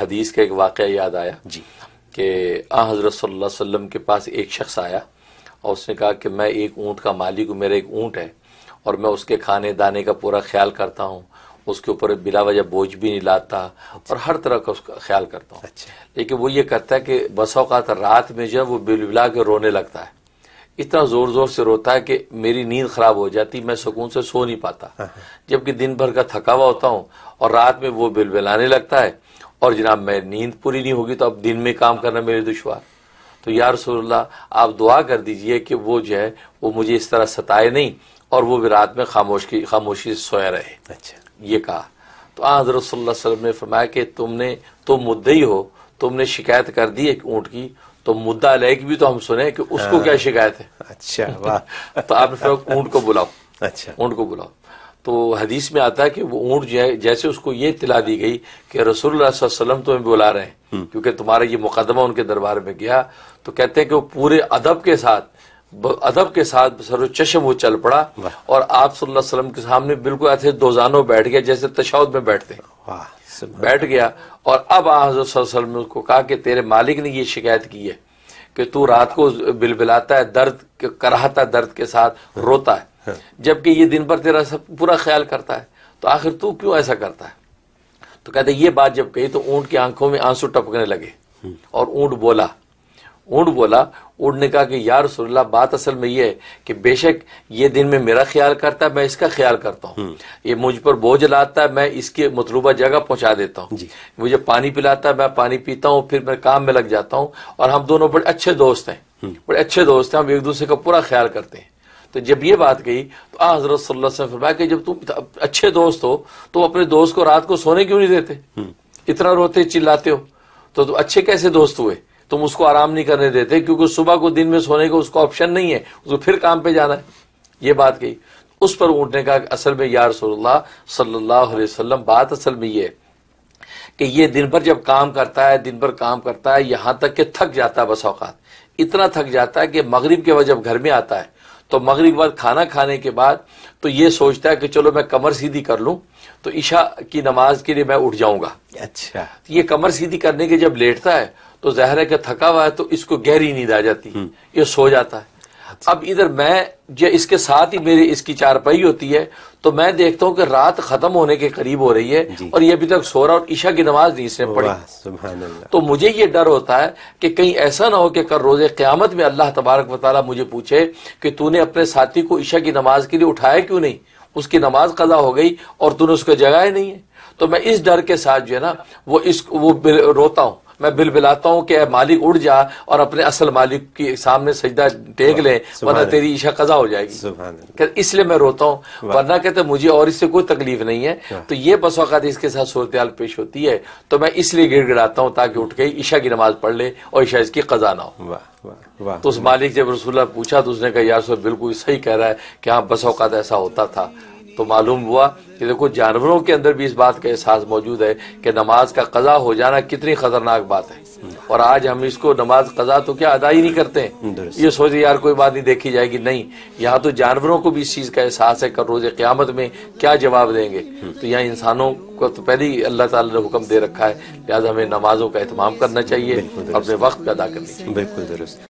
حدیث کا ایک واقعہ یاد آیا جی کہ حضرت صلی اللہ علیہ وسلم کے پاس ایک شخص آیا اور اس نے کہا کہ میں ایک اونٹ کا مالک ہوں، میرا ایک اونٹ ہے اور میں اس کے کھانے دانے کا پورا خیال کرتا ہوں، اس کے اوپر بلا وجہ بوجھ بھی نہیں لاتا اور ہر طرح کا اس کا خیال کرتا ہوں۔ اچھا لیکن وہ یہ کرتا ہے کہ بس اوقات رات میں جو ہے وہ بلا کے رونے لگتا ہے، اتنا زور زور سے روتا ہے کہ میری نیند خراب ہو جاتی، میں سکون سے سو نہیں پاتا، جبکہ دن بھر کا تھکا ہوا ہوتا ہوں اور رات میں وہ بلبلانے لگتا ہے اور جناب میں نیند پوری نہیں ہوگی تو اب دن میں کام کرنا میرے دشوار۔ تو یا رسول اللہ آپ دعا کر دیجئے کہ وہ جو ہے وہ مجھے اس طرح ستائے نہیں اور وہ بھی رات میں خاموشی سے سویا رہے۔ اچھا یہ کہا تو حضرت صلی اللہ علیہ وسلم نے فرمایا کہ تم مدعی ہو، تم نے شکایت کر دی ایک اونٹ کی، تو مدعا علیہ کی بھی تو ہم سنیں کہ اس کو کیا شکایت ہے۔ اچھا واہ تو آپ نے فرمایا اونٹ کو بلاؤ، اچھا اونٹ کو بلاؤ۔ تو حدیث میں آتا ہے کہ وہ اونٹ جو ہے جیسے اس کو یہ اطلاع دی گئی کہ رسول اللہ صلی اللہ علیہ وسلم تمہیں بلا رہے ہیں کیونکہ تمہارا یہ مقدمہ ان کے دربار میں گیا، تو کہتے ہیں کہ وہ پورے ادب کے ساتھ سر و چشم وہ چل پڑا اور آپ صلی اللہ علیہ وسلم کے سامنے بالکل ایسے دوزانوں بیٹھ گیا جیسے تشہد میں بیٹھتے ہیں، واہ بیٹھ گیا۔ اور اب حضرت صلی اللہ علیہ وسلم نے اس کو کہا کہ تیرے مالک نے یہ شکایت کی ہے کہ تو رات کو بلبلاتا ہے، درد کراہتا ہے، درد کے ساتھ روتا ہے، جبکہ یہ دن بھر تیرا سب پورا خیال کرتا ہے، تو آخر تو کیوں ایسا کرتا ہے؟ تو کہتے یہ بات جب کہی تو اونٹ کی آنکھوں میں آنسو ٹپکنے لگے اور اونٹ بولا، اونٹ نے کہا کہ یا رسول اللہ بات اصل میں یہ ہے کہ بے شک یہ دن میں میرا خیال کرتا ہے، میں اس کا خیال کرتا ہوں، یہ مجھ پر بوجھ لاتا ہے، میں اس کے مطلوبہ جگہ پہنچا دیتا ہوں، مجھے پانی پلاتا ہے، میں پانی پیتا ہوں، پھر میں کام میں لگ جاتا ہوں، اور ہم دونوں بڑے اچھے دوست ہیں، ہم ایک دوسرے کا پورا خیال کرتے ہیں۔ تو جب یہ بات کہی تو حضرت صلی اللہ علیہ وسلم فرمایا کہ جب تم اچھے دوست ہو تو اپنے دوست کو رات کو سونے کیوں نہیں دیتے؟ اتنا روتے چلاتے ہو تو تم اچھے کیسے دوست ہوئے؟ تم اس کو آرام نہیں کرنے دیتے کیونکہ صبح کو دن میں سونے کو اس کو آپشن نہیں ہے، اس کو پھر کام پہ جانا ہے۔ یہ بات کہی، اس پر اونٹ نے کہا کہ اصل میں یا رسول اللہ صلی اللہ علیہ وسلم بات اصل میں یہ ہے کہ یہ دن بھر جب کام کرتا ہے یہاں تک کہ تھک جاتا ہے، بس اوقات اتنا تھک جاتا ہے کہ مغرب کے وقت جب گھر میں آتا ہے تو مغرب کے بعد کھانا کھانے کے بعد تو یہ سوچتا ہے کہ چلو میں کمر سیدھی کر لوں تو عشاء کی نماز کے لیے میں اٹھ جاؤں گا۔ اچھا یہ کمر سیدھی کرنے کے جب لیٹتا ہے تو ظاہر ہے کہ تھکا ہوا ہے تو اس کو گہری نیند آ جاتی، یہ سو جاتا ہے۔ اب ادھر میں جو اس کے ساتھ ہی میری اس کی چارپائی ہوتی ہے تو میں دیکھتا ہوں کہ رات ختم ہونے کے قریب ہو رہی ہے اور یہ ابھی تک سو رہا اور عشاء کی نماز نہیں اس نے پڑھی۔ سبحان اللہ۔ تو مجھے یہ ڈر ہوتا ہے کہ کہیں ایسا نہ ہو کہ کل روز قیامت میں اللہ تبارک و تعالیٰ مجھے پوچھے کہ تو نے اپنے ساتھی کو عشاء کی نماز کے لیے اٹھایا کیوں نہیں، اس کی نماز قضا ہو گئی اور تو نے اس کو جگایا نہیں ہے۔ تو میں اس ڈر کے ساتھ جو ہے نا وہ روتا ہوں، میں بلبلاتا ہوں کہ اے مالک اٹھ جا اور اپنے اصل مالک کے سامنے سجدہ ٹیک لے ورنہ تیری عشاء قضا ہو جائے گی، اس لیے میں روتا ہوں، ورنہ کہتے مجھے اور اس سے کوئی تکلیف نہیں ہے۔ تو یہ بس اوقات اس کے ساتھ صورتحال پیش ہوتی ہے تو میں اس لیے گڑ گڑاتا ہوں تاکہ اٹھ کے عشاء کی نماز پڑھ لے اور عشاء اس کی قضا نہ ہو۔ تو اس مالک جب رسول اللہ پوچھا تو اس نے کہا یا رسول بالکل صحیح کہہ رہا ہے کہ ہاں بس اوقات ایسا ہوتا تھا۔ تو معلوم ہوا کہ دیکھو جانوروں کے اندر بھی اس بات کا احساس موجود ہے کہ نماز کا قضا ہو جانا کتنی خطرناک بات ہے، اور آج ہم اس کو نماز قضا تو کیا ادا ہی نہیں کرتے ہیں، یہ سوچے یار کوئی بات نہیں دیکھی جائے گی، نہیں، یہاں تو جانوروں کو بھی اس چیز کا احساس ہے کہ روز قیامت میں کیا جواب دیں گے۔ تو یہاں انسانوں کو تو پہلے ہی اللہ تعالی نے حکم دے رکھا ہے، لہٰذا ہمیں نمازوں کا اہتمام کرنا چاہیے، اپنے وقت پہ ادا کرنی چاہیے۔ بالکل درست۔